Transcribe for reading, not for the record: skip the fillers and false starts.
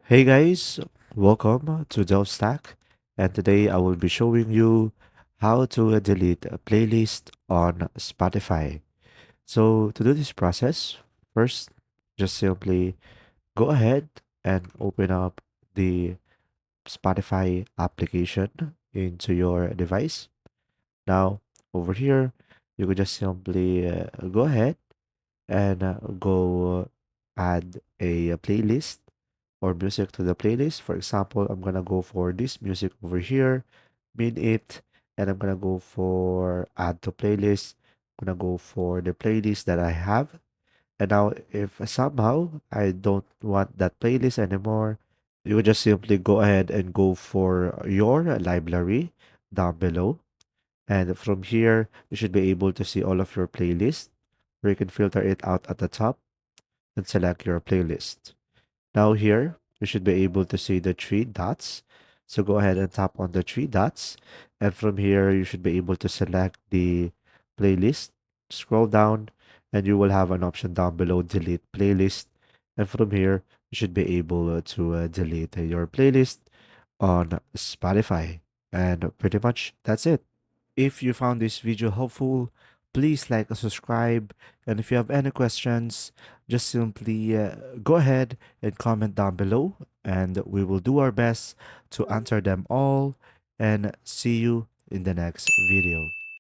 Hey guys, welcome to Delstack, and today I will be showing you how to delete a playlist on Spotify. So to do this process, first just simply go ahead and open up the Spotify application into your device. Now over here, you could just simply go ahead and go add a playlist or music to the playlist. For example, I'm gonna go for this music over here, min it, and I'm gonna go for add to playlist. I'm gonna go for the playlist that I have. And now if somehow I don't want that playlist anymore, you would just simply go ahead and go for your library down below. And from here, you should be able to see all of your playlists, where you can filter it out at the top and select your playlist. Now here, you should be able to see the three dots. So go ahead and tap on the three dots. And from here, you should be able to select the playlist. Scroll down and you will have an option down below, delete playlist. And from here, you should be able to delete your playlist on Spotify. And pretty much that's it. If you found this video helpful, please like and subscribe. And if you have any questions, just simply go ahead and comment down below, and we will do our best to answer them all. And see you in the next video.